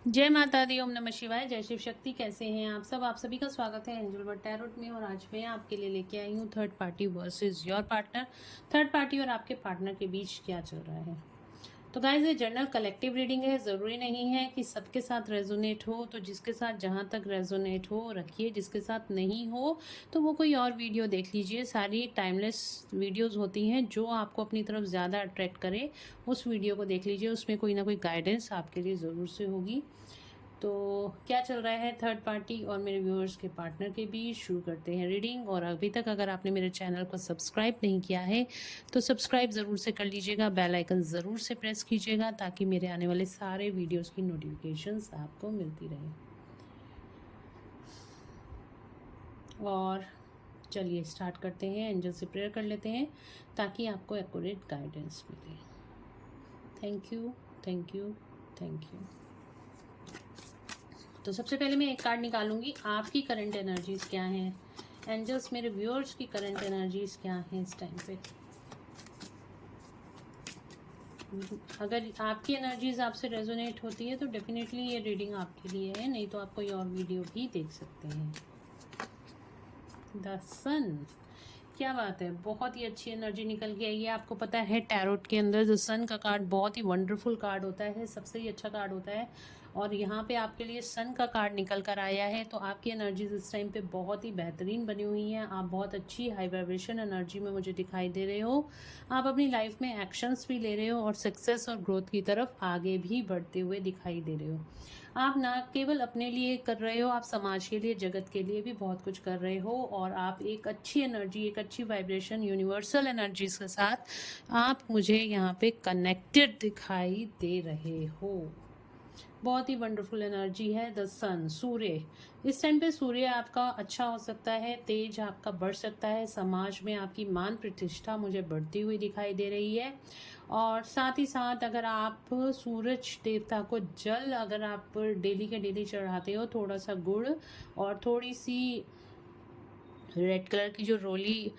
जय माता दी, ओम नमः शिवाय, जय शिव शक्ति। कैसे हैं आप सब? आप सभी का स्वागत है एंजल वर्ड टैरोट में। और आज मैं आपके लिए लेके आई हूँ third party versus your partner. Third party और आपके पार्टनर के बीच क्या चल रहा है। तो गाइस, ये जनरल कलेक्टिव रीडिंग है। ज़रूरी नहीं है कि सबके साथ रेजोनेट हो, तो जिसके साथ जहाँ तक रेजोनेट हो रखिए, जिसके साथ नहीं हो तो वो कोई और वीडियो देख लीजिए। सारी टाइमलेस वीडियोस होती हैं, जो आपको अपनी तरफ ज़्यादा अट्रैक्ट करे उस वीडियो को देख लीजिए। उसमें कोई ना कोई गाइडेंस आपके लिए ज़रूर से होगी। तो क्या चल रहा है थर्ड पार्टी और मेरे व्यूअर्स के पार्टनर के बीच, शुरू करते हैं रीडिंग। और अभी तक अगर आपने मेरे चैनल को सब्सक्राइब नहीं किया है तो सब्सक्राइब ज़रूर से कर लीजिएगा, बेल आइकन ज़रूर से प्रेस कीजिएगा, ताकि मेरे आने वाले सारे वीडियोस की नोटिफिकेशंस आपको मिलती रहे। और चलिए स्टार्ट करते हैं। एंजल से प्रेयर कर लेते हैं ताकि आपको एक्यूरेट गाइडेंस मिले। Thank you, thank you, thank you. तो सबसे पहले मैं एक कार्ड निकालूंगी। आपकी करंट एनर्जीज क्या हैं एंजल्स? मेरे व्यूअर्स की करंट एनर्जीज क्या हैं इस टाइम पे? अगर आपकी एनर्जीज आपसे रेजोनेट होती है तो डेफिनेटली ये रीडिंग आपके लिए है, नहीं तो आप कोई और वीडियो भी देख सकते हैं। द सन, क्या बात है, बहुत ही अच्छी एनर्जी निकल के आई है। आपको पता है टैरोट के अंदर द सन का कार्ड बहुत ही वंडरफुल कार्ड होता है, सबसे ही अच्छा कार्ड होता है। और यहाँ पे आपके लिए सन का कार्ड निकल कर आया है, तो आपकी एनर्जीज इस टाइम पे बहुत ही बेहतरीन बनी हुई हैं। आप बहुत अच्छी हाई वाइब्रेशन एनर्जी में मुझे दिखाई दे रहे हो। आप अपनी लाइफ में एक्शंस भी ले रहे हो और सक्सेस और ग्रोथ की तरफ आगे भी बढ़ते हुए दिखाई दे रहे हो। आप ना केवल अपने लिए कर रहे हो, आप समाज के लिए, जगत के लिए भी बहुत कुछ कर रहे हो। और आप एक अच्छी एनर्जी, एक अच्छी वाइब्रेशन, यूनिवर्सल एनर्जीज के साथ आप मुझे यहाँ पे कनेक्टेड दिखाई दे रहे हो। बहुत ही वंडरफुल एनर्जी है। द सन, सूर्य, इस टाइम पे सूर्य आपका अच्छा हो सकता है, तेज आपका बढ़ सकता है। समाज में आपकी मान प्रतिष्ठा मुझे बढ़ती हुई दिखाई दे रही है। और साथ ही साथ अगर आप सूरज देवता को जल, अगर आप डेली के डेली चढ़ाते हो, थोड़ा सा गुड़ और थोड़ी सी रेड कलर की जो रोली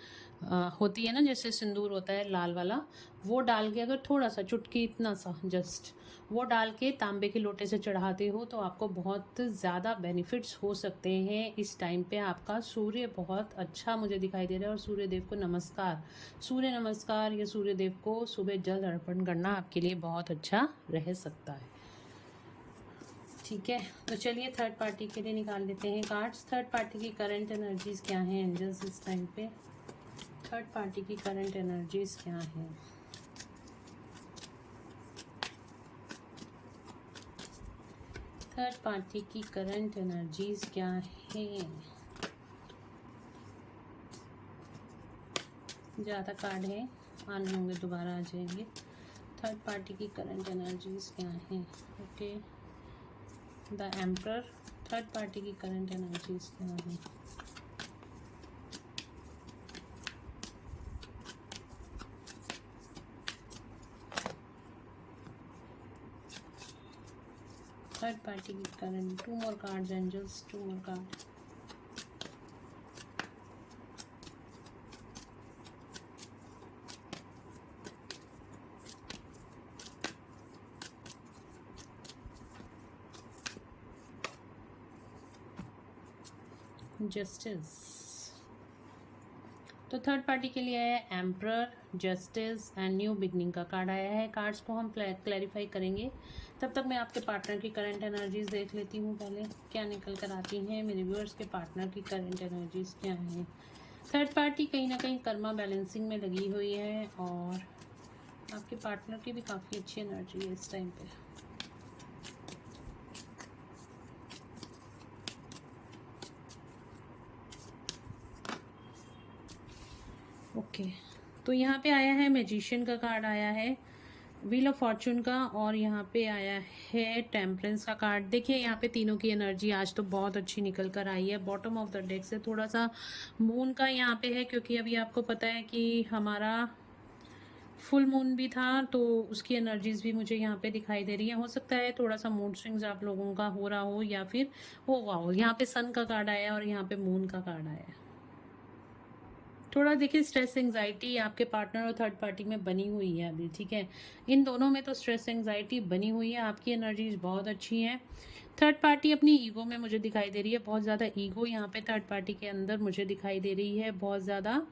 होती है ना, जैसे सिंदूर होता है लाल वाला, वो डाल के, अगर थोड़ा सा चुटकी इतना सा जस्ट वो डाल के तांबे के लोटे से चढ़ाते हो तो आपको बहुत ज़्यादा बेनिफिट्स हो सकते हैं। इस टाइम पे आपका सूर्य बहुत अच्छा मुझे दिखाई दे रहा है। और सूर्य देव को नमस्कार, सूर्य नमस्कार या सूर्य देव को सुबह जल अर्पण करना आपके लिए बहुत अच्छा रह सकता है। ठीक है, तो चलिए थर्ड पार्टी के लिए निकाल लेते हैं कार्ड्स। थर्ड पार्टी की करंट एनर्जीज क्या हैं एंजल्स इस टाइम पे? थर्ड पार्टी की करंट एनर्जीज क्या हैं? थर्ड पार्टी की करंट एनर्जीज क्या हैं? ज़्यादा कार्ड है, आने होंगे, दोबारा आ जाएंगे। थर्ड पार्टी की करंट एनर्जीज क्या हैं? Okay, the emperor. Third party की करंट एनर्जीज क्या हैं? थर्ड पार्टी की current, two more cards angels, two more card. Justice, तो थर्ड पार्टी के लिए आया है emperor, justice and new beginning का कार्ड आया है। कार्ड्स को हम क्लैरिफाई करेंगे, तब तक मैं आपके पार्टनर की करंट एनर्जीज देख लेती हूँ। पहले क्या निकल कर आती हैं मेरे व्यूअर्स के पार्टनर की करंट एनर्जीज क्या हैं? थर्ड पार्टी कहीं ना कहीं कर्मा बैलेंसिंग में लगी हुई है और आपके पार्टनर की भी काफ़ी अच्छी एनर्जी है इस टाइम पे। ओके, तो यहाँ पे आया है मैजिशियन का कार्ड आया है, व्हील ऑफ फॉर्चून का, और यहाँ पे आया है टेम्परेंस का कार्ड। देखिए यहाँ पे तीनों की एनर्जी आज तो बहुत अच्छी निकल कर आई है। बॉटम ऑफ द डेक से थोड़ा सा मून का यहाँ पे है, क्योंकि अभी आपको पता है कि हमारा फुल मून भी था, तो उसकी एनर्जीज भी मुझे यहाँ पे दिखाई दे रही है। हो सकता है थोड़ा सा मूड स्विंग्स आप लोगों का हो रहा हो, या फिर हो वाह, यहाँ पे सन का कार्ड आया और यहाँ पे मून का कार्ड आया। थोड़ा देखिए स्ट्रेस एंजाइटी आपके पार्टनर और थर्ड पार्टी में बनी हुई है अभी, ठीक है। इन दोनों में तो स्ट्रेस एंजाइटी बनी हुई है। आपकी एनर्जीज बहुत अच्छी हैं। थर्ड पार्टी अपनी ईगो में मुझे दिखाई दे रही है, बहुत ज़्यादा ईगो यहाँ पे थर्ड पार्टी के अंदर मुझे दिखाई दे रही है, बहुत ज़्यादा।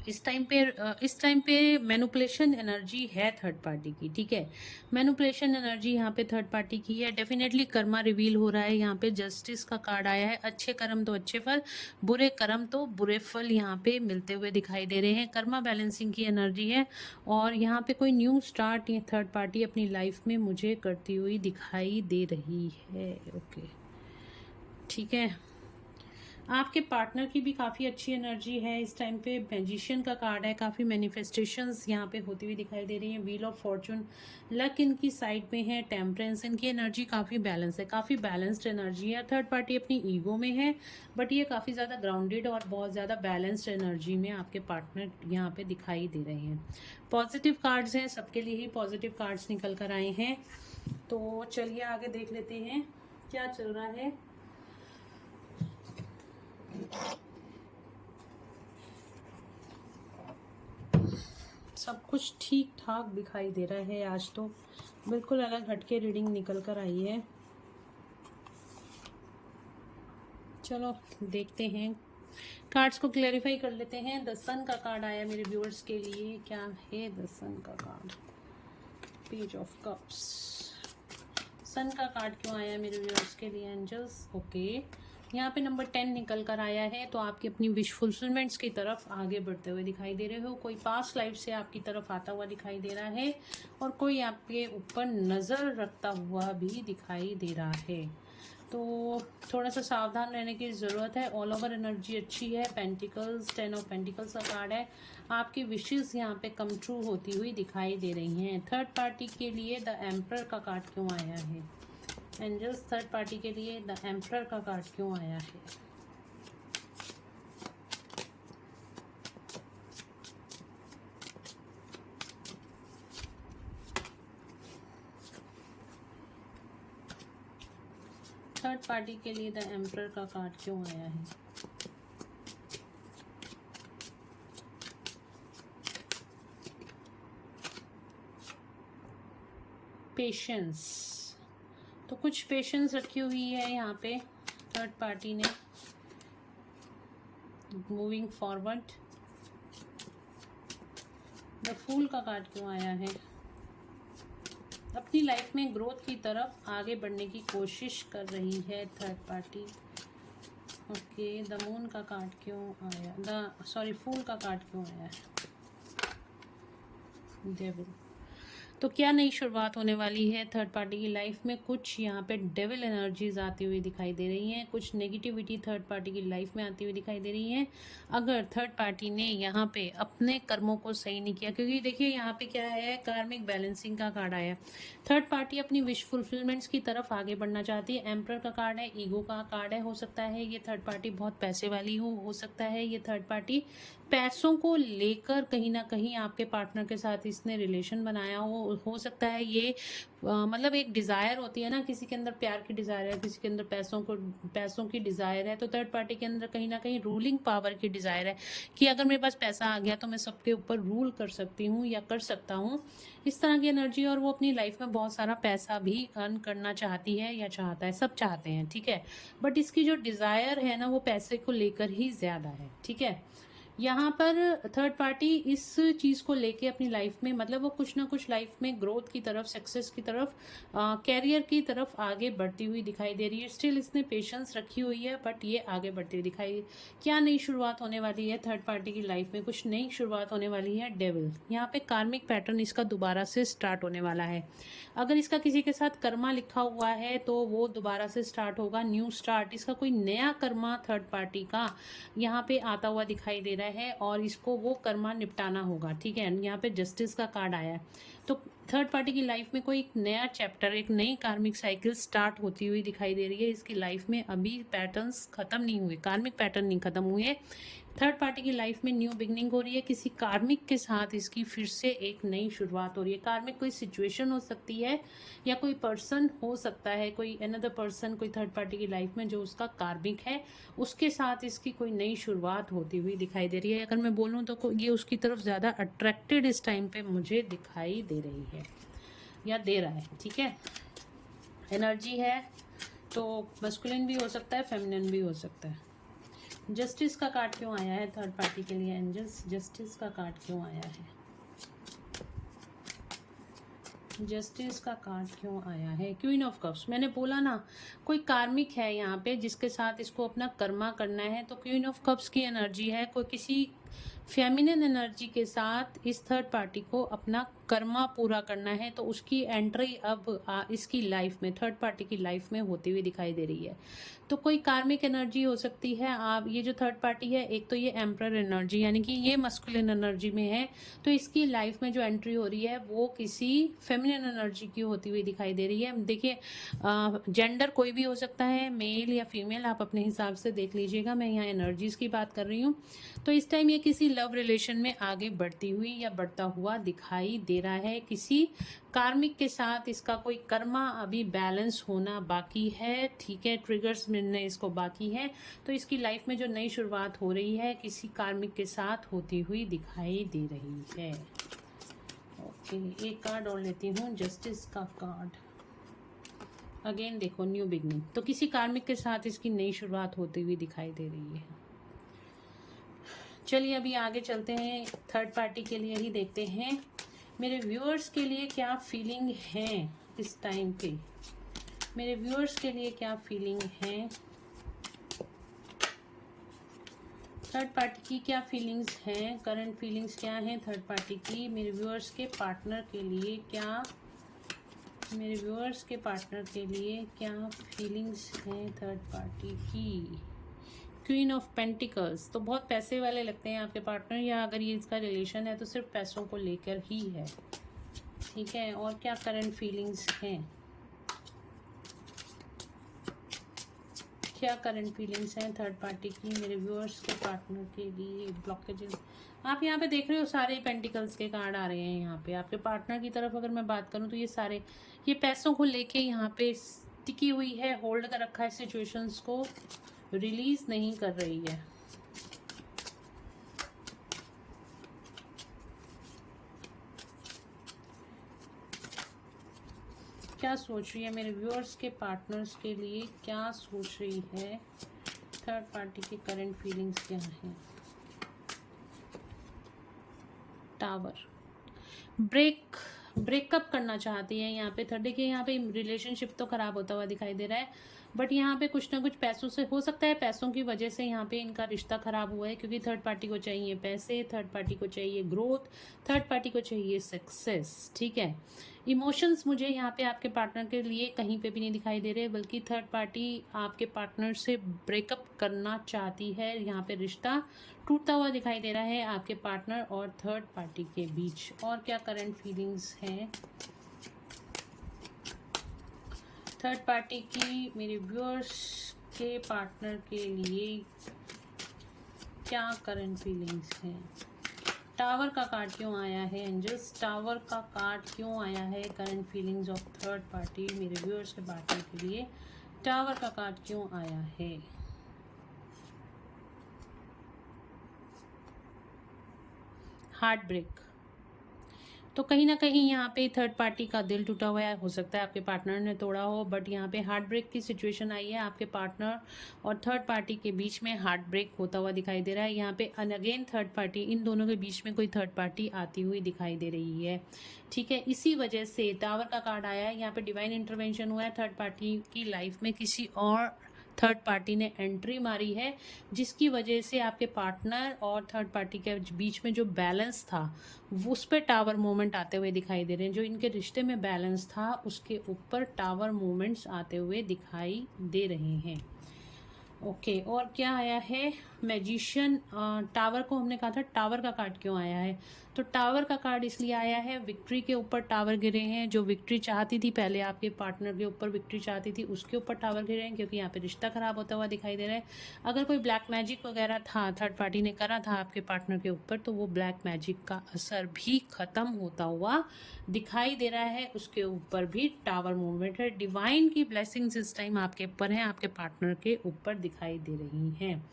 इस टाइम पे मैनुपुलेशन एनर्जी है थर्ड पार्टी की, ठीक है। मैनुपुलेशन एनर्जी यहाँ पे थर्ड पार्टी की है। डेफिनेटली कर्मा रिवील हो रहा है। यहाँ पे जस्टिस का कार्ड आया है। अच्छे कर्म तो अच्छे फल, बुरे कर्म तो बुरे फल यहाँ पे मिलते हुए दिखाई दे रहे हैं। कर्मा बैलेंसिंग की एनर्जी है और यहाँ पे कोई न्यू स्टार्ट ये थर्ड पार्टी अपनी लाइफ में मुझे करती हुई दिखाई दे रही है। ओके, ठीक है। आपके पार्टनर की भी काफ़ी अच्छी एनर्जी है इस टाइम पे। मैजिशियन का कार्ड है। काफ़ी मैनिफेस्टेशंस यहाँ पे होती हुई दिखाई दे रही हैं। व्हील ऑफ फॉर्चून, लक इनकी साइड में है। टेम्परेंस, इनकी एनर्जी काफ़ी बैलेंस है, काफ़ी बैलेंस्ड एनर्जी है। थर्ड पार्टी अपनी ईगो में है, बट ये काफ़ी ज़्यादा ग्राउंडेड और बहुत ज़्यादा बैलेंस्ड एनर्जी में आपके पार्टनर यहाँ पे दिखाई दे रहे हैं। पॉजिटिव कार्ड्स हैं, सबके लिए ही पॉजिटिव कार्ड्स निकल कर आए हैं। तो चलिए आगे देख लेते हैं क्या चल रहा है। सब कुछ ठीक ठाक दिखाई दे रहा है। आज तो बिल्कुल अलग हटके रीडिंग निकल कर आई है। चलो देखते हैं, कार्ड्स को क्लैरिफाई कर लेते हैं। द सन का कार्ड आया मेरे व्यूअर्स के लिए। क्या है द सन का card? Page of cups. Sun का कार्ड क्यों आया मेरे व्यूअर्स के लिए एंजल्स? ओके, यहाँ पे नंबर 10 निकल कर आया है। तो आपकी अपनी विश फुलफिलमेंट्स की तरफ आगे बढ़ते हुए दिखाई दे रहे हो। कोई पास्ट लाइफ से आपकी तरफ आता हुआ दिखाई दे रहा है और कोई आपके ऊपर नज़र रखता हुआ भी दिखाई दे रहा है। तो थोड़ा सा सावधान रहने की ज़रूरत है। ऑल ओवर एनर्जी अच्छी है। पेंटिकल्स, 10 ऑफ पेंटिकल्स का कार्ड है। आपकी विशेस यहाँ पे कम ट्रू होती हुई दिखाई दे रही हैं। थर्ड पार्टी के लिए द एम्परर का कार्ड क्यों आया है एंजल्स? थर्ड पार्टी के लिए द एम्परर का कार्ड क्यों आया है? थर्ड पार्टी के लिए द एम्परर का कार्ड क्यों आया है? पेशेंस, तो कुछ पेशेंस रखी हुई है यहाँ पे थर्ड पार्टी ने। Moving forward. द फूल का कार्ड क्यों आया है? अपनी लाइफ में ग्रोथ की तरफ आगे बढ़ने की कोशिश कर रही है third party. Okay, the moon का कार्ड क्यों आया? फूल का कार्ड क्यों आया है? डेविल। तो क्या नई शुरुआत होने वाली है थर्ड पार्टी की लाइफ में? कुछ यहाँ पे डेविल एनर्जीज आती हुई दिखाई दे रही हैं। कुछ नेगेटिविटी थर्ड पार्टी की लाइफ में आती हुई दिखाई दे रही है। अगर थर्ड पार्टी ने यहाँ पे अपने कर्मों को सही नहीं किया, क्योंकि देखिए यहाँ पे क्या है, कार्मिक बैलेंसिंग का कार्ड आया। थर्ड पार्टी अपनी विश फुलफिलमेंट्स की तरफ आगे बढ़ना चाहती है। एम्परर का कार्ड है, ईगो का कार्ड है। हो सकता है ये थर्ड पार्टी बहुत पैसे वाली हो सकता है ये थर्ड पार्टी पैसों को लेकर कहीं ना कहीं आपके पार्टनर के साथ इसने रिलेशन बनाया हो सकता है ये मतलब एक डिज़ायर होती है ना, किसी के अंदर प्यार की डिज़ायर है, किसी के अंदर पैसों की डिज़ायर है। तो थर्ड पार्टी के अंदर कहीं ना कहीं रूलिंग पावर की डिज़ायर है कि अगर मेरे पास पैसा आ गया तो मैं सबके ऊपर रूल कर सकती हूँ या कर सकता हूँ, इस तरह की एनर्जी। और वो अपनी लाइफ में बहुत सारा पैसा भी अर्न करना चाहती है या चाहता है, सब चाहते हैं, ठीक है। बट इसकी जो डिज़ायर है ना, वो पैसे को लेकर ही ज़्यादा है, ठीक है। यहाँ पर थर्ड पार्टी इस चीज़ को लेके अपनी लाइफ में, मतलब वो कुछ ना कुछ लाइफ में ग्रोथ की तरफ, सक्सेस की तरफ, कैरियर की तरफ आगे बढ़ती हुई दिखाई दे रही है। स्टिल इसने पेशेंस रखी हुई है, बट ये आगे बढ़ती हुई दिखाई। क्या नई शुरुआत होने वाली है थर्ड पार्टी की लाइफ में? कुछ नई शुरुआत होने वाली है। डेविल, यहाँ पे कार्मिक पैटर्न इसका दोबारा से स्टार्ट होने वाला है। अगर इसका किसी के साथ कर्मा लिखा हुआ है तो वो दोबारा से स्टार्ट होगा, न्यू स्टार्ट। इसका कोई नया कर्मा थर्ड पार्टी का यहाँ पे आता हुआ दिखाई दे रहा है और इसको वो कर्मा निपटाना होगा, ठीक है। यहाँ पे जस्टिस का कार्ड आया है। तो थर्ड पार्टी की लाइफ में कोई एक नया चैप्टर, एक नई कार्मिक साइकिल स्टार्ट होती हुई दिखाई दे रही है। इसकी लाइफ में अभी पैटर्न्स खत्म नहीं हुए, कार्मिक पैटर्न नहीं खत्म हुए। थर्ड पार्टी की लाइफ में न्यू बिगनिंग हो रही है। किसी कार्मिक के साथ इसकी फिर से एक नई शुरुआत हो रही है। कार्मिक कोई सिचुएशन हो सकती है या कोई पर्सन हो सकता है, कोई अनदर पर्सन, कोई थर्ड पार्टी की लाइफ में जो उसका कार्मिक है, उसके साथ इसकी कोई नई शुरुआत होती हुई दिखाई दे रही है। अगर मैं बोलूँ तो ये उसकी तरफ ज़्यादा अट्रैक्टेड इस टाइम पे मुझे दिखाई दे रही है या दे रहा है। ठीक है, एनर्जी है तो मस्कुलिन भी हो सकता है, फेमिनिन भी हो सकता है। जस्टिस का कार्ड क्यों आया है थर्ड पार्टी के लिए एंजल्स? जस्टिस का कार्ड क्यों आया है? जस्टिस का कार्ड क्यों आया है? Queen of cups. मैंने बोला ना, कोई कार्मिक है यहाँ पे जिसके साथ इसको अपना कर्मा करना है, तो क्वीन ऑफ कप्स की एनर्जी है। कोई किसी फेमिनिन एनर्जी के साथ इस थर्ड पार्टी को अपना कर्मा पूरा करना है, तो उसकी एंट्री अब इसकी लाइफ में, थर्ड पार्टी की लाइफ में होती हुई दिखाई दे रही है। तो कोई कार्मिक एनर्जी हो सकती है। आप ये जो थर्ड पार्टी है, एक तो ये एम्परर एनर्जी यानी कि ये मस्कुलिन एनर्जी में है, तो इसकी लाइफ में जो एंट्री हो रही है वो किसी फेमिनिन एनर्जी की होती हुई दिखाई दे रही है। देखिए, जेंडर कोई भी हो सकता है, मेल या फीमेल, आप अपने हिसाब से देख लीजिएगा। मैं यहाँ एनर्जीज की बात कर रही हूँ। तो इस टाइम ये किसी लव रिलेशन में आगे बढ़ती हुई या बढ़ता हुआ दिखाई दे रहा है। किसी कार्मिक के साथ इसका कोई कर्मा अभी बैलेंस होना बाकी है। ठीक है, ट्रिगर्स मिलने इसको बाकी है। तो इसकी लाइफ में जो नई शुरुआत हो रही है किसी कार्मिक के साथ होती हुई दिखाई दे रही है। ओके, एक कार्ड और लेती हूँ, जस्टिस का कार्ड। अगेन देखो, न्यू बिगनिंग, तो किसी कार्मिक के साथ इसकी नई शुरुआत होती हुई दिखाई दे रही है। चलिए अभी आगे चलते हैं, थर्ड पार्टी के लिए ही देखते हैं मेरे व्यूअर्स के लिए क्या फीलिंग है इस टाइम पे। मेरे व्यूअर्स के लिए क्या फीलिंग है, थर्ड पार्टी की क्या फीलिंग्स हैं, करंट फीलिंग्स क्या हैं थर्ड पार्टी की मेरे व्यूअर्स के पार्टनर के लिए, क्या मेरे व्यूअर्स के पार्टनर के लिए क्या फीलिंग्स हैं थर्ड पार्टी की। क्वीन ऑफ पेंटिकल्स, तो बहुत पैसे वाले लगते हैं आपके पार्टनर, या अगर ये इसका रिलेशन है तो सिर्फ पैसों को लेकर ही है। ठीक है, और क्या करंट फीलिंग्स हैं, क्या करंट फीलिंग्स हैं थर्ड पार्टी की मेरे व्यूअर्स के पार्टनर के लिए। ब्लॉकेजेस आप यहाँ पे देख रहे हो, सारे पेंटिकल्स के कार्ड आ रहे हैं यहाँ पे। आपके पार्टनर की तरफ अगर मैं बात करूँ तो ये सारे, ये पैसों को लेके यहाँ पे टिकी हुई है, होल्ड कर रखा है, सिचुएशंस को रिलीज नहीं कर रही है। क्या सोच रही है मेरे व्यूअर्स के पार्टनर्स के लिए, क्या सोच रही है थर्ड पार्टी की करंट फीलिंग्स क्या है। टावर, ब्रेकअप करना चाहती है यहाँ पे थर्ड। देखिए यहाँ पे रिलेशनशिप तो खराब होता हुआ दिखाई दे रहा है, बट यहाँ पे कुछ ना कुछ पैसों से हो सकता है, पैसों की वजह से यहाँ पे इनका रिश्ता खराब हुआ है, क्योंकि थर्ड पार्टी को चाहिए पैसे, थर्ड पार्टी को चाहिए ग्रोथ, थर्ड पार्टी को चाहिए सक्सेस। ठीक है, इमोशंस मुझे यहाँ पे आपके पार्टनर के लिए कहीं पे भी नहीं दिखाई दे रहे, बल्कि थर्ड पार्टी आपके पार्टनर से ब्रेकअप करना चाहती है। यहाँ पे रिश्ता टूटता हुआ दिखाई दे रहा है आपके पार्टनर और थर्ड पार्टी के बीच। और क्या करंट फीलिंग्स हैं थर्ड पार्टी की मेरे व्यूअर्स के पार्टनर के लिए, क्या करंट फीलिंग्स हैं। टावर का कार्ड क्यों आया है एंजल्स, टावर का कार्ड क्यों आया है current feelings of third party मेरे व्यूअर्स के पार्टनर के लिए, टावर का कार्ड क्यों आया है। हार्ट ब्रेक, तो कहीं ना कहीं यहाँ पे थर्ड पार्टी का दिल टूटा हुआ है, हो सकता है आपके पार्टनर ने तोड़ा हो, बट यहाँ पे हार्ट ब्रेक की सिचुएशन आई है। आपके पार्टनर और थर्ड पार्टी के बीच में हार्ट ब्रेक होता हुआ दिखाई दे रहा है। यहाँ पे अगेन थर्ड पार्टी, इन दोनों के बीच में कोई थर्ड पार्टी आती हुई दिखाई दे रही है। ठीक है, इसी वजह से टावर का कार्ड आया है। यहाँ पे डिवाइन इंटरवेंशन हुआ है, थर्ड पार्टी की लाइफ में किसी और थर्ड पार्टी ने एंट्री मारी है, जिसकी वजह से आपके पार्टनर और थर्ड पार्टी के बीच में जो बैलेंस था उस पर टावर मूवमेंट आते हुए दिखाई दे रहे हैं। जो इनके रिश्ते में बैलेंस था उसके ऊपर टावर मूवमेंट्स आते हुए दिखाई दे रहे हैं। ओके, और क्या आया है मैजिशियन टावर को हमने कहा था टावर का कार्ड क्यों आया है, तो टावर का कार्ड इसलिए आया है, विक्ट्री के ऊपर टावर गिरे हैं। जो विक्ट्री चाहती थी पहले, आपके पार्टनर के ऊपर विक्ट्री चाहती थी, उसके ऊपर टावर गिरे हैं, क्योंकि यहाँ पे रिश्ता खराब होता हुआ दिखाई दे रहा है। अगर कोई ब्लैक मैजिक वगैरह था, थर्ड पार्टी ने करा था आपके पार्टनर के ऊपर, तो वो ब्लैक मैजिक का असर भी ख़त्म होता हुआ दिखाई दे रहा है। उसके ऊपर भी टावर मूवमेंट है। डिवाइन की ब्लेसिंग्स इस टाइम आपके ऊपर हैं, आपके पार्टनर के ऊपर दिखाई दे रही हैं।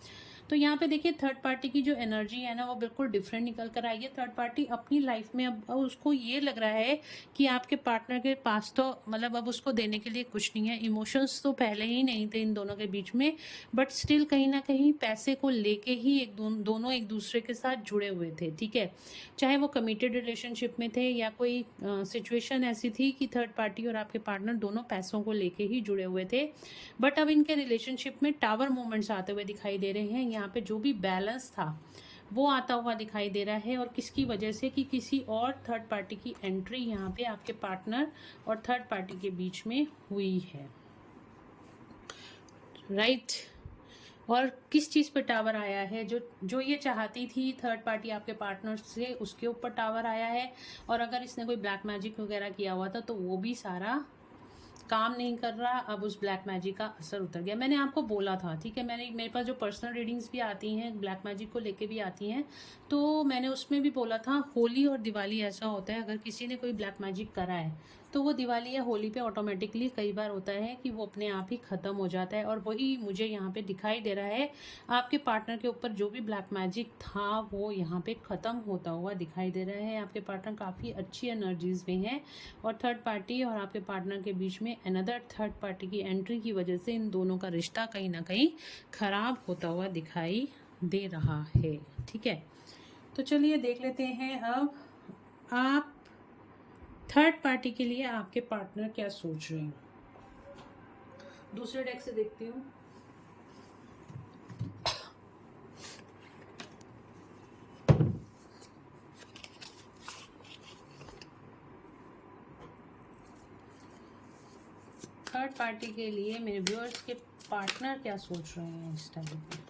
तो यहाँ पे देखिए थर्ड पार्टी की जो एनर्जी है ना, वो बिल्कुल डिफरेंट निकल कर आई है। थर्ड पार्टी अपनी लाइफ में अब उसको ये लग रहा है कि आपके पार्टनर के पास तो मतलब अब उसको देने के लिए कुछ नहीं है। इमोशंस तो पहले ही नहीं थे इन दोनों के बीच में, बट स्टिल कहीं ना कहीं पैसे को लेके ही दोनों एक दूसरे के साथ जुड़े हुए थे, ठीक है। चाहे वो कमिटेड रिलेशनशिप में थे या कोई सिचुएशन ऐसी थी कि थर्ड पार्टी और आपके पार्टनर दोनों पैसों को लेके ही जुड़े हुए थे, बट अब इनके रिलेशनशिप में टावर मूवमेंट्स आते हुए दिखाई दे रहे हैं। यहाँ पे जो भी बैलेंस था वो आता हुआ दिखाई दे रहा है, और किसकी वजह से, कि किसी और थर्ड पार्टी की एंट्री यहाँ पे आपके पार्टनर और थर्ड पार्टी के बीच में हुई है, राइट। और किस चीज़ पे टावर आया है, जो ये चाहती थी थर्ड पार्टी आपके पार्टनर से, उसके ऊपर टावर आया है। और अगर इसने कोई ब्लैक मैजिक वगैरह किया हुआ था तो वो भी सारा काम नहीं कर रहा। अब उस ब्लैक मैजिक का असर उतर गया। मैंने आपको बोला था, ठीक है, मेरे पास जो पर्सनल रीडिंग्स भी आती हैं ब्लैक मैजिक को लेके भी आती हैं, तो मैंने उसमें भी बोला था होली और दिवाली ऐसा होता है, अगर किसी ने कोई ब्लैक मैजिक करा है तो वो दिवाली या होली पे ऑटोमेटिकली कई बार होता है कि वो अपने आप ही ख़त्म हो जाता है। और वही मुझे यहाँ पे दिखाई दे रहा है, आपके पार्टनर के ऊपर जो भी ब्लैक मैजिक था वो यहाँ पे ख़त्म होता हुआ दिखाई दे रहा है। आपके पार्टनर काफ़ी अच्छी एनर्जीज में है, और थर्ड पार्टी और आपके पार्टनर के बीच में अनदर थर्ड पार्टी की एंट्री की वजह से इन दोनों का रिश्ता कहीं ना कहीं ख़राब होता हुआ दिखाई दे रहा है, ठीक है। तो चलिए देख लेते हैं अब आप थर्ड पार्टी के लिए आपके पार्टनर क्या सोच रहे हैं। दूसरे डेक से देखती हूँ। थर्ड पार्टी के लिए मेरे व्यूअर्स के पार्टनर क्या सोच रहे हैं इस टाइम पे।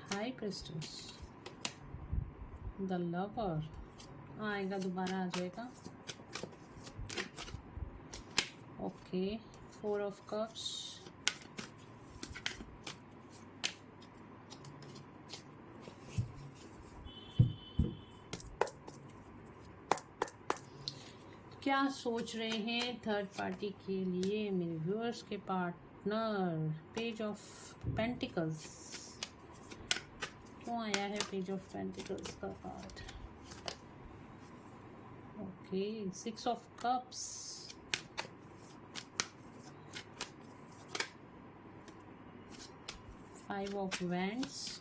हाई प्रिस्टेस, द लवर आएगा, दोबारा आ जाएगा। ओके, 4 ऑफ कप्स, क्या सोच रहे हैं थर्ड पार्टी के लिए मेरे व्यूअर्स के पार्टनर। पेज ऑफ पेंटिकल्स, क्यों आया है पेज ऑफ पेंटिकल्स का card. Okay, 6 of cups, five of wands,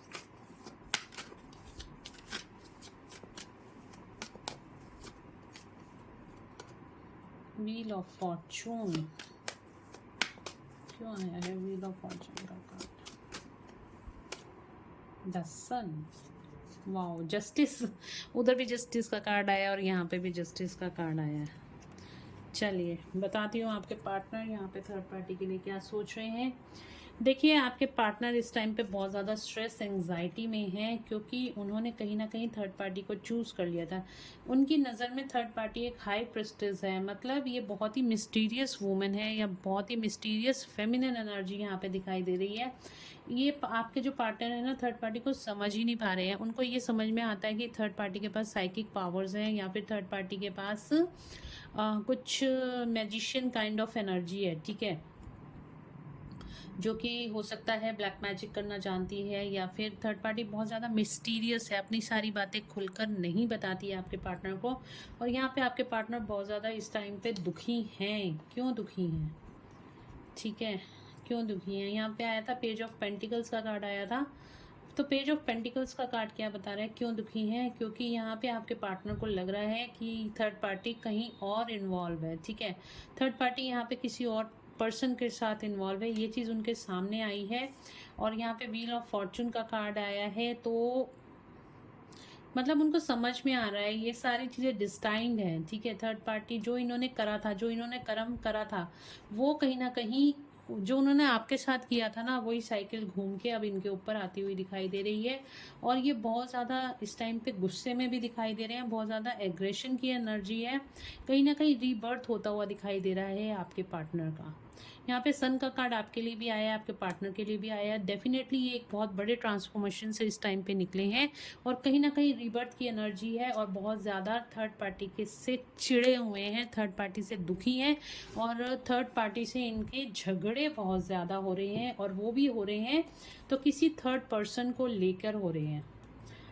wheel of fortune. क्यों आया है व्हील ऑफ फॉर्चून का card. The sun, wow, justice, उधर भी जस्टिस का कार्ड आया और यहाँ पे भी जस्टिस का कार्ड आया है। चलिए बताती हूँ आपके पार्टनर यहाँ पे थर्ड पार्टी के लिए क्या सोच रहे हैं। देखिए आपके पार्टनर इस टाइम पे बहुत ज़्यादा स्ट्रेस एंजाइटी में हैं, क्योंकि उन्होंने कहीं ना कहीं थर्ड पार्टी को चूज़ कर लिया था। उनकी नज़र में थर्ड पार्टी एक हाई प्रेस्टिज है, मतलब ये बहुत ही मिस्टीरियस वूमेन है या बहुत ही मिस्टीरियस फेमिनिन एनर्जी यहाँ पे दिखाई दे रही है। ये आपके जो पार्टनर है ना थर्ड पार्टी को समझ ही नहीं पा रहे हैं। उनको ये समझ में आता है कि थर्ड पार्टी के पास साइकिक पावर्स हैं, या फिर थर्ड पार्टी के पास कुछ मैजिशियन काइंड ऑफ एनर्जी है, ठीक है, जो कि हो सकता है ब्लैक मैजिक करना जानती है, या फिर थर्ड पार्टी बहुत ज़्यादा मिस्टीरियस है, अपनी सारी बातें खुलकर नहीं बताती है आपके पार्टनर को। और यहाँ पे आपके पार्टनर बहुत ज़्यादा इस टाइम पे दुखी हैं। क्यों दुखी हैं, ठीक है, क्यों दुखी हैं। यहाँ पे आया था पेज ऑफ पेंटिकल्स का कार्ड आया था, तो पेज ऑफ पेंटिकल्स का कार्ड क्या बता रहा है, क्यों दुखी हैं? क्योंकि यहाँ पे आपके पार्टनर को लग रहा है कि थर्ड पार्टी कहीं और इन्वॉल्व है, ठीक है। थर्ड पार्टी यहाँ पे किसी और पर्सन के साथ इन्वॉल्व है, ये चीज़ उनके सामने आई है। और यहाँ पे व्हील ऑफ फॉर्चून का कार्ड आया है, तो मतलब उनको समझ में आ रहा है ये सारी चीज़ें डिस्टाइंड हैं, ठीक है। थर्ड पार्टी जो इन्होंने करा था, जो इन्होंने कर्म करा था, वो कहीं ना कहीं जो उन्होंने आपके साथ किया था ना, वही साइकिल घूम के अब इनके ऊपर आती हुई दिखाई दे रही है। और ये बहुत ज़्यादा इस टाइम पे गुस्से में भी दिखाई दे रहे हैं, बहुत ज़्यादा एग्रेशन की एनर्जी है, कहीं ना कहीं रीबर्थ होता हुआ दिखाई दे रहा है आपके पार्टनर का। यहाँ पे सन का कार्ड आपके लिए भी आया है, आपके पार्टनर के लिए भी आया है। डेफिनेटली ये एक बहुत बड़े ट्रांसफॉर्मेशन से इस टाइम पे निकले हैं और कहीं ना कहीं रीबर्थ की एनर्जी है। और बहुत ज़्यादा थर्ड पार्टी के से चिड़े हुए हैं, थर्ड पार्टी से दुखी हैं और थर्ड पार्टी से इनके झगड़े बहुत ज़्यादा हो रहे हैं। और वो भी हो रहे हैं तो किसी थर्ड पर्सन को लेकर हो रहे हैं।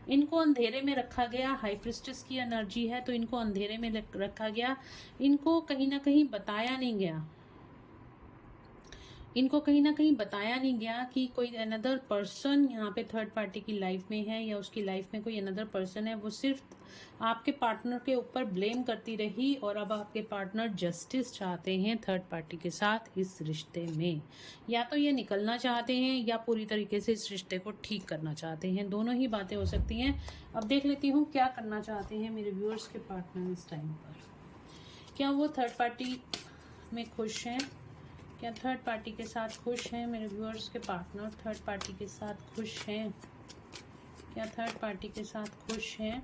इनको अंधेरे में रखा गया, हाई प्रिस्टेस की एनर्जी है तो इनको अंधेरे में रखा गया। इनको कहीं ना कहीं बताया नहीं गया, इनको कहीं ना कहीं बताया नहीं गया कि कोई अनदर पर्सन यहाँ पे थर्ड पार्टी की लाइफ में है या उसकी लाइफ में कोई अनदर पर्सन है। वो सिर्फ आपके पार्टनर के ऊपर ब्लेम करती रही और अब आपके पार्टनर जस्टिस चाहते हैं थर्ड पार्टी के साथ इस रिश्ते में। या तो ये निकलना चाहते हैं या पूरी तरीके से इस रिश्ते को ठीक करना चाहते हैं, दोनों ही बातें हो सकती हैं। अब देख लेती हूँ क्या करना चाहते हैं मेरे व्यूअर्स के पार्टनर इस टाइम पर। क्या वो थर्ड पार्टी में खुश हैं? क्या थर्ड पार्टी के साथ खुश हैं मेरे व्यूअर्स के पार्टनर? थर्ड पार्टी के साथ खुश हैं? क्या थर्ड पार्टी के साथ खुश हैं?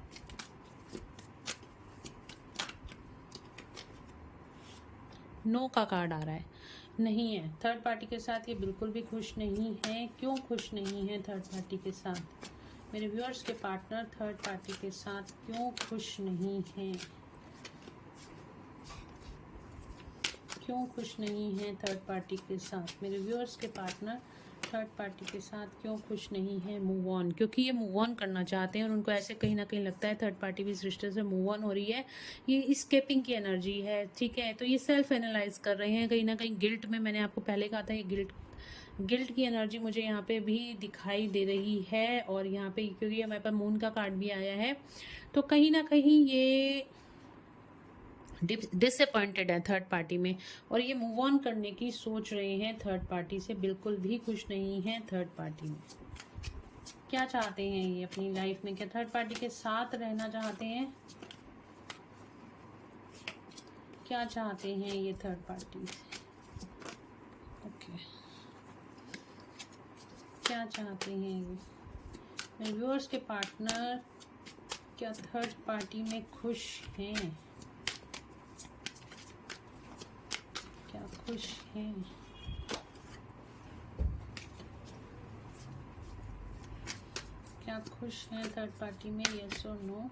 नो का कार्ड आ रहा है, नहीं है। थर्ड पार्टी के साथ ये बिल्कुल भी खुश नहीं है। क्यों खुश नहीं है थर्ड पार्टी के साथ मेरे व्यूअर्स के पार्टनर? थर्ड पार्टी के साथ क्यों खुश नहीं है? क्यों खुश नहीं है थर्ड पार्टी के साथ मेरे व्यूअर्स के पार्टनर? थर्ड पार्टी के साथ क्यों खुश नहीं है? मूव ऑन, क्योंकि ये मूव ऑन करना चाहते हैं और उनको ऐसे कहीं ना कहीं लगता है थर्ड पार्टी भी इस रिश्ते से मूव ऑन हो रही है। ये इस्केपिंग की एनर्जी है, ठीक है। तो ये सेल्फ एनालाइज कर रहे हैं कहीं ना कहीं गिल्ट में। मैंने आपको पहले कहा था ये गिल्ट की एनर्जी मुझे यहाँ पे भी दिखाई दे रही है। और यहाँ पे क्योंकि हमारे पास मून का कार्ड भी आया है तो कहीं ना कहीं ये डिसअपॉइंटेड है थर्ड पार्टी में और ये मूव ऑन करने की सोच रहे हैं थर्ड पार्टी से। बिल्कुल भी खुश नहीं है थर्ड पार्टी में। क्या चाहते हैं ये अपनी लाइफ में? क्या थर्ड पार्टी के साथ रहना चाहते हैं? क्या चाहते हैं ये थर्ड पार्टी से? ओके, क्या चाहते हैं ये मेरे व्यूअर्स के पार्टनर? क्या थर्ड पार्टी में खुश हैं? क्या खुश हैं? क्या खुश हैं थर्ड पार्टी में? यस और नो?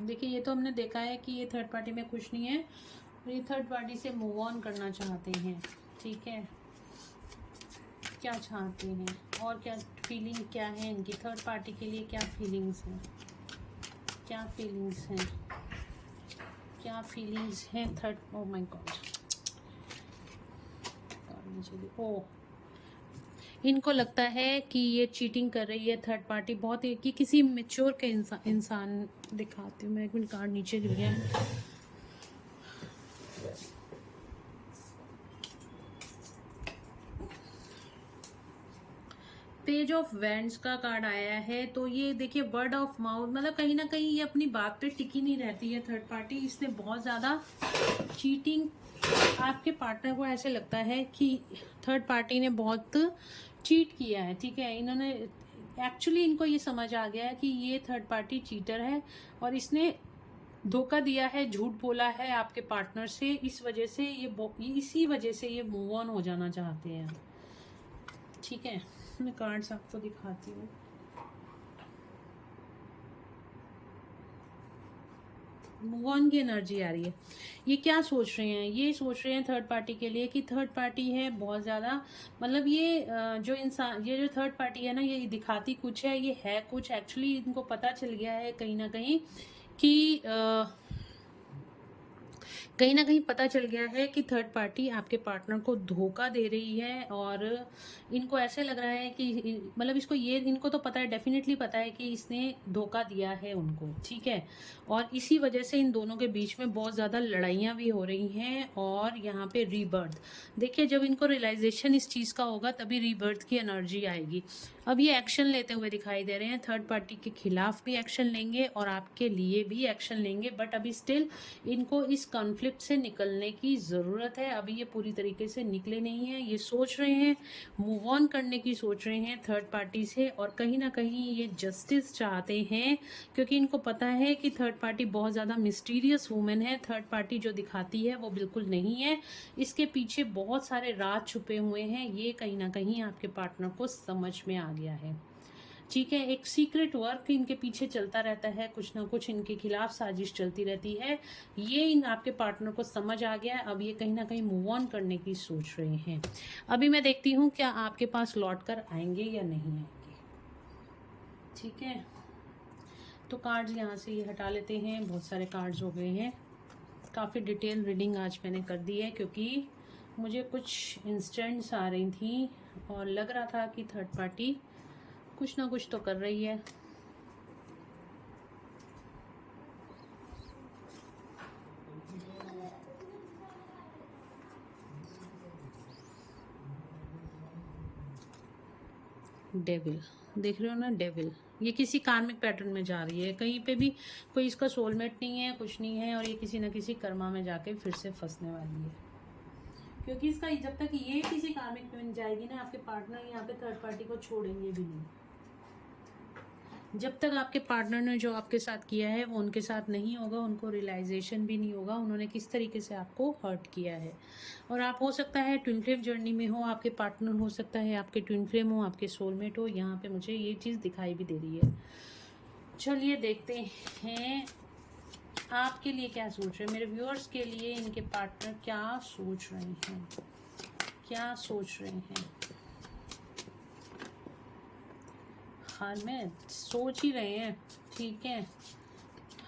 देखिए ये तो हमने देखा है कि ये थर्ड पार्टी में खुश नहीं है और ये थर्ड पार्टी से मूव ऑन करना चाहते हैं, ठीक है। क्या चाहते हैं और क्या फीलिंग क्या है इनकी? थर्ड पार्टी के लिए क्या फीलिंग्स हैं? क्या फीलिंग्स हैं? क्या फीलिंग्स हैं थर्ड? ओ माय गॉड, ओ इनको लगता है कि ये चीटिंग कर रही है थर्ड पार्टी बहुत ही, कि किसी मेच्योर के इंसान दिखाती हूँ मैं। एक मिनट, कार्ड नीचे गिर गया है। पेज ऑफ वैंड्स का कार्ड आया है तो ये देखिए वर्ड ऑफ माउथ, मतलब कहीं ना कहीं ये अपनी बात पे टिकी नहीं रहती है थर्ड पार्टी। इसने बहुत ज़्यादा चीटिंग, आपके पार्टनर को ऐसे लगता है कि थर्ड पार्टी ने बहुत चीट किया है, ठीक है। इन्होंने एक्चुअली इनको ये समझ आ गया है कि ये थर्ड पार्टी चीटर है और इसने धोखा दिया है, झूठ बोला है आपके पार्टनर से। इस वजह से इसी वजह से ये मूव ऑन हो जाना चाहते हैं, ठीक है। मैं कार्ड्स आपको दिखाती हूँ। मूव ऑन की एनर्जी आ रही है। ये क्या सोच रहे हैं? ये सोच रहे हैं थर्ड पार्टी के लिए कि थर्ड पार्टी है बहुत ज़्यादा, मतलब ये जो इंसान, ये जो थर्ड पार्टी है ना, ये दिखाती कुछ है, ये है कुछ। एक्चुअली इनको पता चल गया है कहीं ना कहीं कि कहीं ना कहीं पता चल गया है कि थर्ड पार्टी आपके पार्टनर को धोखा दे रही है, और इनको ऐसे लग रहा है कि मतलब इसको ये, इनको तो पता है, डेफिनेटली पता है कि इसने धोखा दिया है उनको, ठीक है। और इसी वजह से इन दोनों के बीच में बहुत ज़्यादा लड़ाइयाँ भी हो रही हैं। और यहाँ पे रीबर्थ, देखिए जब इनको रियलाइजेशन इस चीज़ का होगा तभी रीबर्थ की एनर्जी आएगी। अब ये एक्शन लेते हुए दिखाई दे रहे हैं, थर्ड पार्टी के खिलाफ भी एक्शन लेंगे और आपके लिए भी एक्शन लेंगे, बट अभी स्टिल इनको इस कॉन्फ्लिक्ट से निकलने की ज़रूरत है। अभी ये पूरी तरीके से निकले नहीं हैं, ये सोच रहे हैं, मूव ऑन करने की सोच रहे हैं थर्ड पार्टी से, और कहीं ना कहीं ये जस्टिस चाहते हैं, क्योंकि इनको पता है कि थर्ड पार्टी बहुत ज़्यादा मिस्टीरियस वूमेन है। थर्ड पार्टी जो दिखाती है वो बिल्कुल नहीं है, इसके पीछे बहुत सारे राज छुपे हुए हैं, ये कहीं ना कहीं आपके पार्टनर को समझ में आ गया है, ठीक है। एक सीक्रेट वर्क इनके पीछे चलता रहता है, कुछ ना कुछ इनके खिलाफ साजिश चलती रहती है, ये इन आपके पार्टनर को समझ आ गया है। अब ये कहीं ना कहीं मूव ऑन करने की सोच रहे हैं। अभी मैं देखती हूँ क्या आपके पास लौट कर आएंगे या नहीं आएंगे, ठीक है। तो कार्ड्स यहाँ से ये हटा लेते हैं, बहुत सारे कार्ड्स हो गए हैं। काफ़ी डिटेल रीडिंग आज मैंने कर दी है, क्योंकि मुझे कुछ इंस्टेंट्स आ रही थी और लग रहा था कि थर्ड पार्टी कुछ ना कुछ तो कर रही है। डेविल, देख रहे हो ना, डेविल ये किसी कार्मिक पैटर्न में जा रही है, कहीं पे भी कोई इसका सोलमेट नहीं है, कुछ नहीं है, और ये किसी न किसी कर्मा में जाके फिर से फंसने वाली है, क्योंकि इसका जब तक ये किसी कार्मिक में जाएगी ना, आपके पार्टनर यहाँ पे थर्ड पार्टी को छोड़ेंगे भी नहीं। जब तक आपके पार्टनर ने जो आपके साथ किया है वो उनके साथ नहीं होगा, उनको रियलाइजेशन भी नहीं होगा उन्होंने किस तरीके से आपको हर्ट किया है। और आप हो सकता है ट्विन फ्लेम जर्नी में हो, आपके पार्टनर हो सकता है आपके ट्विन फ्लेम हो, आपके सोलमेट हो, यहाँ पे मुझे ये चीज़ दिखाई भी दे रही है। चलिए देखते हैं आपके लिए क्या सोच रहे हैं, मेरे व्यूअर्स के लिए इनके पार्टनर क्या सोच रहे हैं, क्या सोच रहे हैं। हरमिट सोच ही रहे हैं, ठीक है,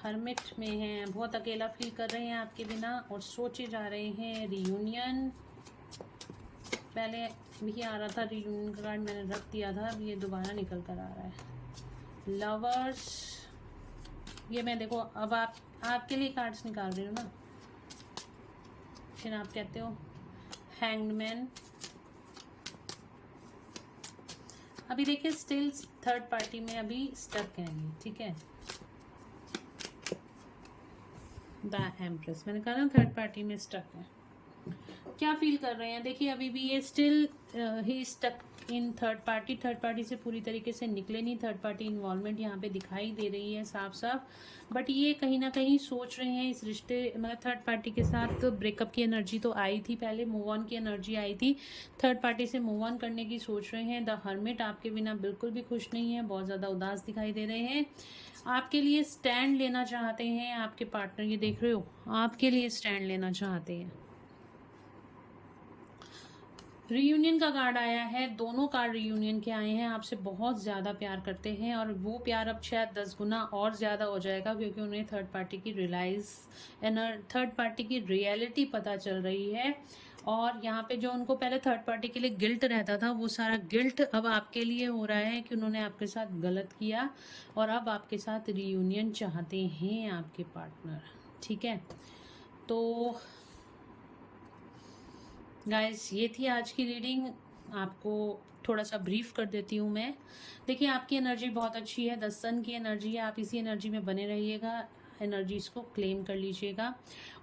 हरमिट में हैं, बहुत अकेला फील कर रहे हैं आपके बिना और सोचे जा रहे हैं रियूनियन। पहले भी आ रहा था रियूनियन का कार्ड, मैंने रख दिया था, अब ये दोबारा निकल कर आ रहा है। लवर्स, ये मैं देखो अब आपके लिए कार्ड्स निकाल रही हूँ ना, फिर आप कहते हो हैंग्ड मैन। अभी देखिए स्टिल थर्ड पार्टी में अभी स्टक है ये, ठीक है। द एम्प्रेस, मैंने कहा ना थर्ड पार्टी में स्टक है। क्या फील कर रहे हैं, देखिए अभी भी ये स्टिल ही stuck in third party, third party से पूरी तरीके से निकले नहीं, थर्ड पार्टी इन्वॉल्वमेंट यहाँ पे दिखाई दे रही है साफ साफ, बट ये कहीं ना कहीं सोच रहे हैं इस रिश्ते, मतलब थर्ड पार्टी के साथ ब्रेकअप की एनर्जी तो आई थी पहले, मूव ऑन की एनर्जी आई थी, थर्ड पार्टी से मूव ऑन करने की सोच रहे हैं। द हर्मिट आपके बिना बिल्कुल भी खुश नहीं है, बहुत ज़्यादा उदास दिखाई दे रहे हैं, आपके लिए स्टैंड लेना चाहते हैं आपके पार्टनर, ये देख रहे हो आपके लिए स्टैंड लेना चाहते हैं। रीयूनियन का कार्ड आया है, दोनों कार्ड रीयूनियन के आए हैं, आपसे बहुत ज़्यादा प्यार करते हैं और वो प्यार अब शायद 10 गुना और ज़्यादा हो जाएगा, क्योंकि उन्हें थर्ड पार्टी की थर्ड पार्टी की रियलिटी पता चल रही है। और यहाँ पे जो उनको पहले थर्ड पार्टी के लिए गिल्ट रहता था, वो सारा गिल्ट अब आपके लिए हो रहा है कि उन्होंने आपके साथ गलत किया, और अब आपके साथ रीयूनियन चाहते हैं आपके पार्टनर, ठीक है। तो गाइस ये थी आज की रीडिंग, आपको थोड़ा सा ब्रीफ कर देती हूँ मैं। देखिए आपकी एनर्जी बहुत अच्छी है, 10 सन की एनर्जी है, आप इसी एनर्जी में बने रहिएगा, एनर्जीज को क्लेम कर लीजिएगा।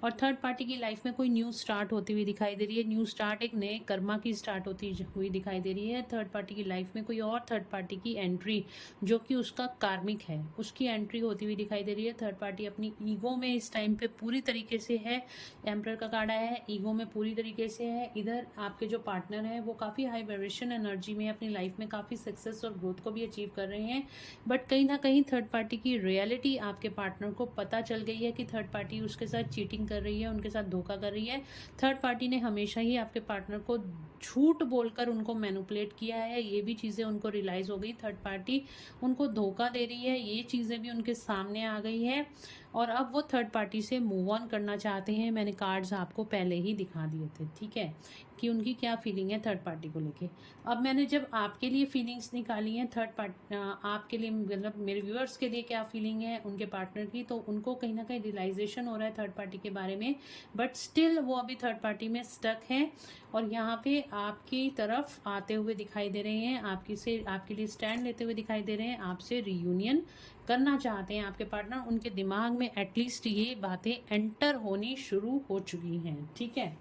और थर्ड पार्टी की लाइफ में कोई न्यू स्टार्ट होती हुई दिखाई दे रही है, न्यू स्टार्ट एक नए कर्मा की स्टार्ट होती हुई दिखाई दे रही है। थर्ड पार्टी की लाइफ में कोई और थर्ड पार्टी की एंट्री जो कि उसका कार्मिक है, उसकी एंट्री होती हुई दिखाई दे रही है। थर्ड पार्टी अपनी ईगो में इस टाइम पे पूरी तरीके से है, एम्परर का कार्ड आया है, ईगो में पूरी तरीके से है। इधर आपके जो पार्टनर है वो काफ़ी हाई वाइब्रेशन एनर्जी में अपनी लाइफ में काफ़ी सक्सेस और ग्रोथ को भी अचीव कर रहे हैं, बट कहीं ना कहीं थर्ड पार्टी की रियलिटी आपके पार्टनर को पता चल गई है कि थर्ड पार्टी उसके साथ चीटिंग कर रही है, उनके साथ धोखा कर रही है। थर्ड पार्टी ने हमेशा ही आपके पार्टनर को झूठ बोलकर उनको मैनिपुलेट किया है, ये भी चीज़ें उनको रियलाइज़ हो गई। थर्ड पार्टी उनको धोखा दे रही है, ये चीज़ें भी उनके सामने आ गई है और अब वो थर्ड पार्टी से मूव ऑन करना चाहते हैं। मैंने कार्ड्स आपको पहले ही दिखा दिए थे, ठीक है, कि उनकी क्या फीलिंग है थर्ड पार्टी को लेके। अब मैंने जब आपके लिए फीलिंग्स निकाली हैं थर्ड पार्टी, आपके लिए मतलब मेरे व्यूअर्स के लिए क्या फीलिंग है उनके पार्टनर की, तो उनको कहीं ना कहीं रियलाइजेशन हो रहा है थर्ड पार्टी के बारे में, बट स्टिल वो अभी थर्ड पार्टी में स्टक हैं और यहाँ पे आपकी तरफ आते हुए दिखाई दे रहे हैं, आपके लिए स्टैंड लेते हुए दिखाई दे रहे हैं, आपसे रियूनियन करना चाहते हैं आपके पार्टनर। उनके दिमाग में एटलीस्ट ये बातें एंटर होनी शुरू हो चुकी हैं, ठीक है।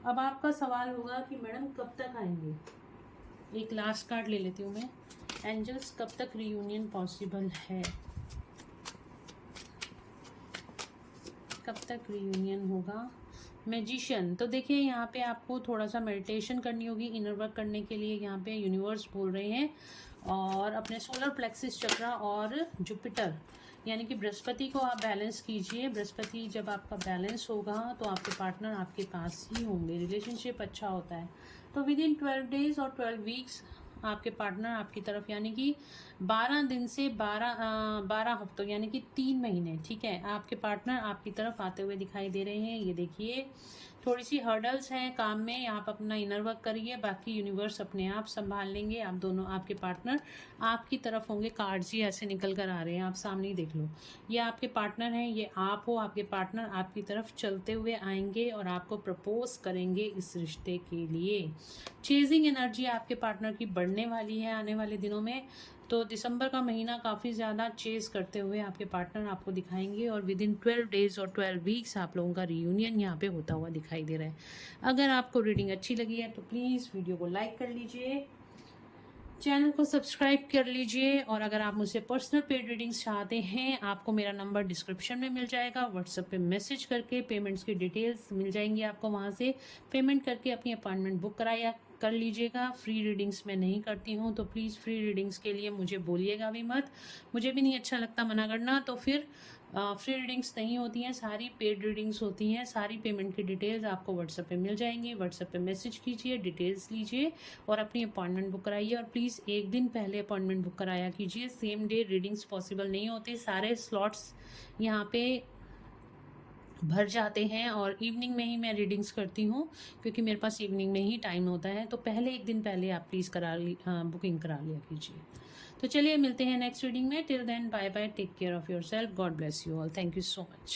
अब आपका सवाल होगा कि मैडम कब तक आएंगे। एक लास्ट कार्ड ले लेती हूँ मैं, एंजल्स, कब तक रियूनियन पॉसिबल है, कब तक रियूनियन होगा। मैजिशियन, तो देखिए यहाँ पे आपको थोड़ा सा मेडिटेशन करनी होगी इनर वर्क करने के लिए। यहाँ पे यूनिवर्स बोल रहे हैं और अपने सोलर प्लेक्सिस चक्रा और जुपिटर यानी कि बृहस्पति को आप बैलेंस कीजिए। बृहस्पति जब आपका बैलेंस होगा तो आपके पार्टनर आपके पास ही होंगे, रिलेशनशिप अच्छा होता है। तो विद इन 12 डेज और 12 वीक्स आपके पार्टनर आपकी तरफ, यानी कि 12 दिन से 12 हफ्तों यानी कि 3 महीने, ठीक है, आपके पार्टनर आपकी तरफ आते हुए दिखाई दे रहे हैं। ये देखिए थोड़ी सी हर्डल्स हैं काम में, आप अपना इनर वर्क करिए, बाकी यूनिवर्स अपने आप संभाल लेंगे। आप दोनों, आपके पार्टनर आपकी तरफ होंगे। कार्ड्स ही ऐसे निकल कर आ रहे हैं, आप सामने ही देख लो। ये आपके पार्टनर हैं, ये आप हो, आपके पार्टनर आपकी तरफ चलते हुए आएंगे और आपको प्रपोज करेंगे इस रिश्ते के लिए। चेजिंग एनर्जी आपके पार्टनर की बढ़ने वाली है आने वाले दिनों में। तो दिसंबर का महीना काफ़ी ज़्यादा चेज करते हुए आपके पार्टनर आपको दिखाएंगे और विद इन 12 डेज और 12 वीक्स आप लोगों का रियूनियन यहाँ पे होता हुआ दिखाई दे रहा है। अगर आपको रीडिंग अच्छी लगी है तो प्लीज़ वीडियो को लाइक कर लीजिए, चैनल को सब्सक्राइब कर लीजिए और अगर आप मुझसे पर्सनल पेड रीडिंग्स चाहते हैं, आपको मेरा नंबर डिस्क्रिप्शन में मिल जाएगा। व्हाट्सएप पे मैसेज करके पेमेंट्स की डिटेल्स मिल जाएंगी आपको, वहाँ से पेमेंट करके अपनी अपॉइंटमेंट बुक कराया कर लीजिएगा। फ्री रीडिंग्स मैं नहीं करती हूँ, तो प्लीज़ फ्री रीडिंग्स के लिए मुझे बोलिएगा भी मत, मुझे भी नहीं अच्छा लगता मना करना। तो फिर फ्री रीडिंग्स नहीं होती हैं, सारी पेड रीडिंग्स होती हैं। सारी पेमेंट की डिटेल्स आपको व्हाट्सएप पे मिल जाएंगी। व्हाट्सएप पे मैसेज कीजिए, डिटेल्स लीजिए और अपनी अपॉइंटमेंट बुक कराइए। और प्लीज़ एक दिन पहले अपॉइंटमेंट बुक कराया कीजिए, सेम डे रीडिंग्स पॉसिबल नहीं होते, सारे स्लॉट्स यहाँ पे भर जाते हैं और इवनिंग में ही मैं रीडिंग्स करती हूँ क्योंकि मेरे पास इवनिंग में ही टाइम होता है। तो पहले एक दिन पहले आप प्लीज़ बुकिंग करा लिया कीजिए। तो चलिए मिलते हैं नेक्स्ट रीडिंग में। Till then bye bye, take care of yourself, God bless you all, thank you so much.